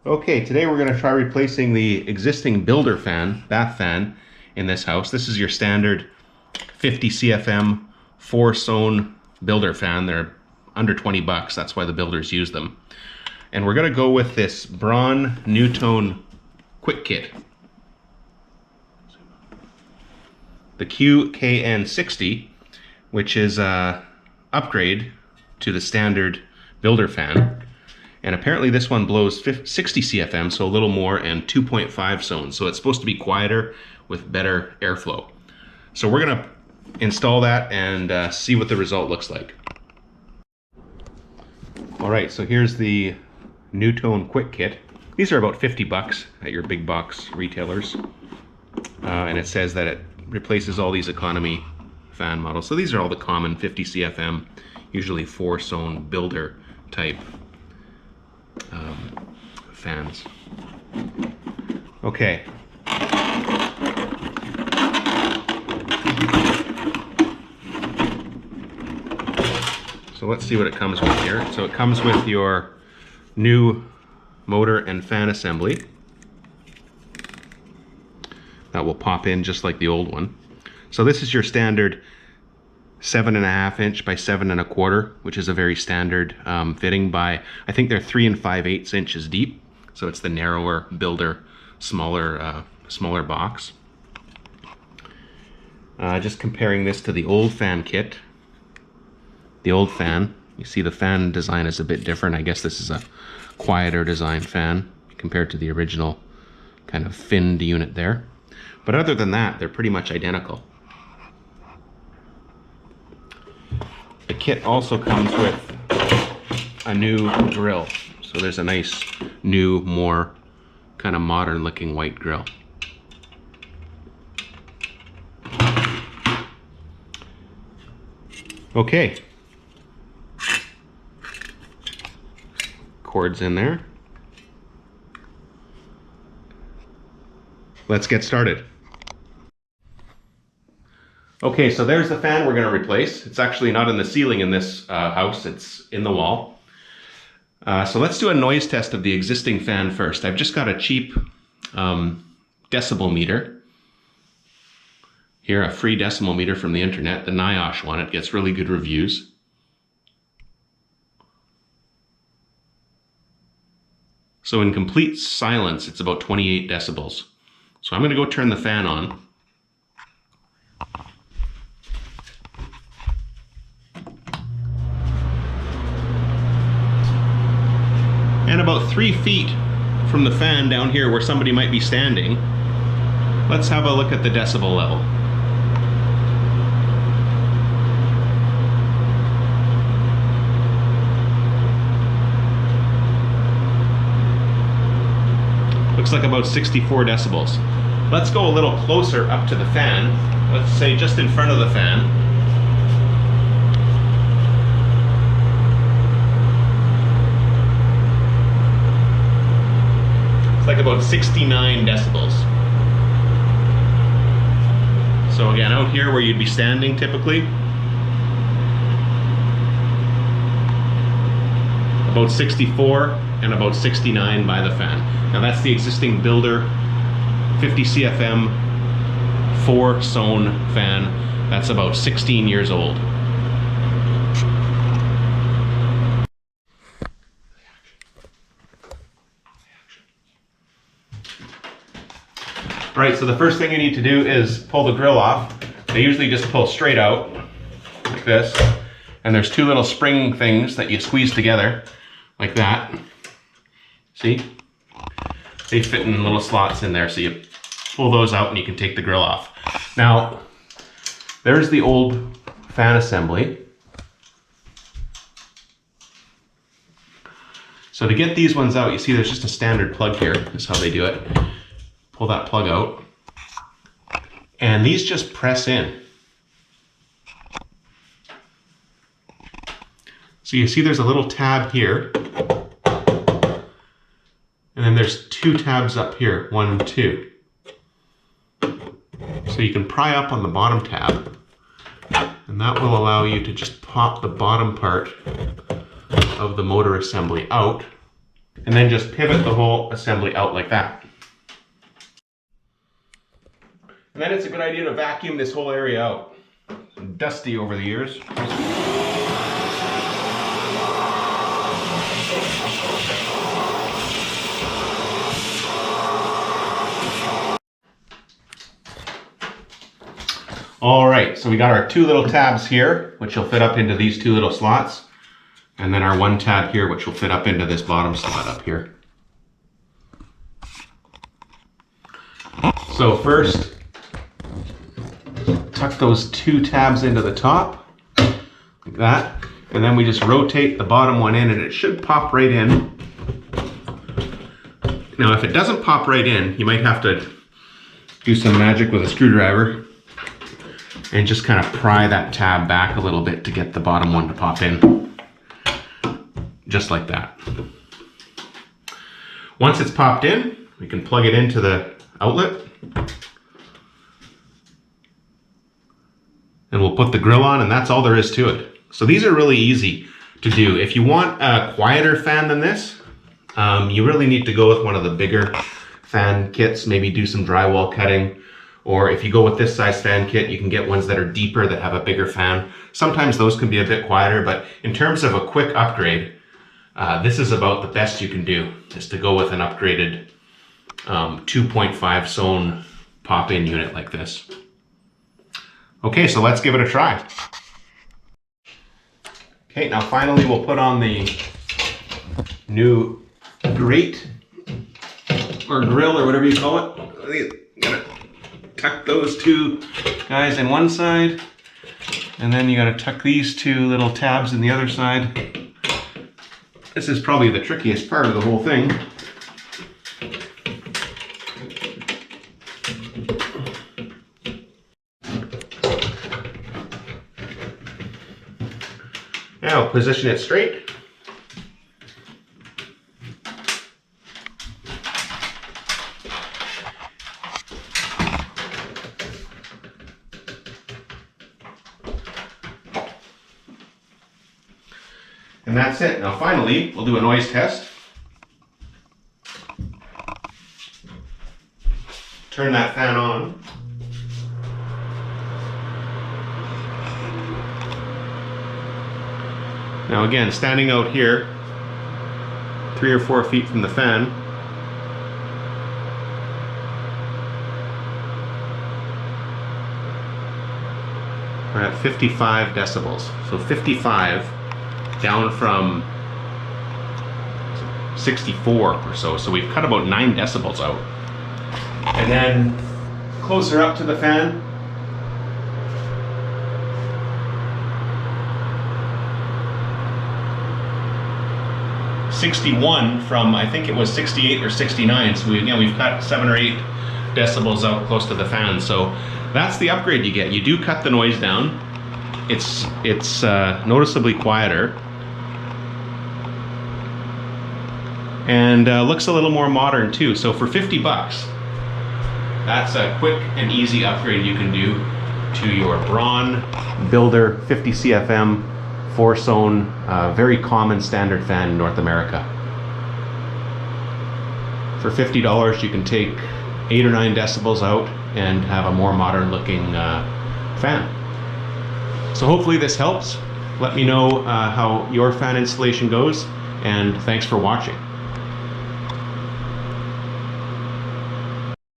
Okay, today we're going to try replacing the existing builder fan, bath fan, in this house. This is your standard 50 CFM 4-sone builder fan. They're under 20 bucks, that's why the builders use them. And we're going to go with this Broan NuTone quick kit. The QKN60, which is a upgrade to the standard builder fan. And apparently this one blows 60 CFM, so a little more, and 2.5 sone. So it's supposed to be quieter with better airflow. So we're gonna install that and see what the result looks like. All right, so here's the NuTone quick kit. These are about 50 bucks at your big box retailers. And it says that it replaces all these economy fan models. So these are all the common 50 CFM, usually 4-sone builder type fans. Okay. So let's see what it comes with here. So it comes with your new motor and fan assembly. That will pop in just like the old one. So this is your standard 7.5 inch by 7 1/4, which is a very standard fitting by, I think they're 3 5/8 inches deep. So it's the narrower builder, smaller box. Just comparing this to the old fan kit. The old fan, you see the fan design is a bit different. I guess this is a quieter design fan compared to the original kind of finned unit there. But other than that, they're pretty much identical. The kit also comes with a new grill. So there's a nice new, more kind of modern looking white grill. Okay. Cords in there. Let's get started. Okay, so there's the fan we're going to replace. It's actually not in the ceiling in this house, it's in the wall. So let's do a noise test of the existing fan first. I've just got a cheap decibel meter. Here, a free decibel meter from the internet, the NIOSH one. It gets really good reviews. So in complete silence, it's about 28 decibels. So I'm going to go turn the fan on. And about 3 feet from the fan down here where somebody might be standing, let's have a look at the decibel level. Looks like about 64 decibels. Let's go a little closer up to the fan. Let's say just in front of the fan. Like about 69 decibels. So again, out here where you'd be standing typically, about 64 and about 69 by the fan. Now that's the existing builder 50 CFM 4-sone fan. That's about 16 years old. All right, so the first thing you need to do is pull the grill off. They usually just pull straight out, like this. And there's 2 little spring things that you squeeze together, like that. See? They fit in little slots in there, so you pull those out and you can take the grill off. Now, there's the old fan assembly. So to get these ones out, you see there's just a standard plug here. That's how they do it. Pull that plug out, and these just press in. So you see there's a little tab here, and then there's 2 tabs up here, 1 and 2. So you can pry up on the bottom tab, and that will allow you to just pop the bottom part of the motor assembly out And then just pivot the whole assembly out like that. And then it's a good idea to vacuum this whole area out. It's dusty over the years. All right, so we got our two little tabs here, which will fit up into these two little slots. And then our one tab here, which will fit up into this bottom slot up here. So first, tuck those two tabs into the top, like that. And then we just rotate the bottom one in and it should pop right in. Now, if it doesn't pop right in, you might have to do some magic with a screwdriver and just kind of pry that tab back a little bit to get the bottom one to pop in. Just like that. Once it's popped in, we can plug it into the outlet. And we'll put the grill on, and that's all there is to it. So these are really easy to do. If you want a quieter fan than this, you really need to go with one of the bigger fan kits, maybe do some drywall cutting. Or if you go with this size fan kit, you can get ones that are deeper that have a bigger fan. Sometimes those can be a bit quieter, but in terms of a quick upgrade, this is about the best you can do, is to go with an upgraded 2.5 sone pop-in unit like this. Okay, so let's give it a try. Okay, now finally we'll put on the new grate or grill or whatever you call it. I'm gonna tuck those two guys in one side, and then you gotta tuck these two little tabs in the other side. This is probably the trickiest part of the whole thing. Now position it straight. And that's it. Now finally, we'll do a noise test. Turn that fan on. Now again, standing out here, 3 or 4 feet from the fan, we're at 55 decibels. So 55 down from 64 or so. So we've cut about 9 decibels out. And then closer up to the fan, .61 from, I think it was 68 or 69. So we've cut 7 or 8 decibels out close to the fan. So that's the upgrade you get. You do cut the noise down. It's noticeably quieter. And looks a little more modern too. So for 50 bucks, that's a quick and easy upgrade you can do to your Broan Builder 50 CFM 4 sone, very common standard fan in North America. For $50, you can take 8 or 9 decibels out and have a more modern looking fan. So hopefully this helps. Let me know how your fan installation goes, and thanks for watching.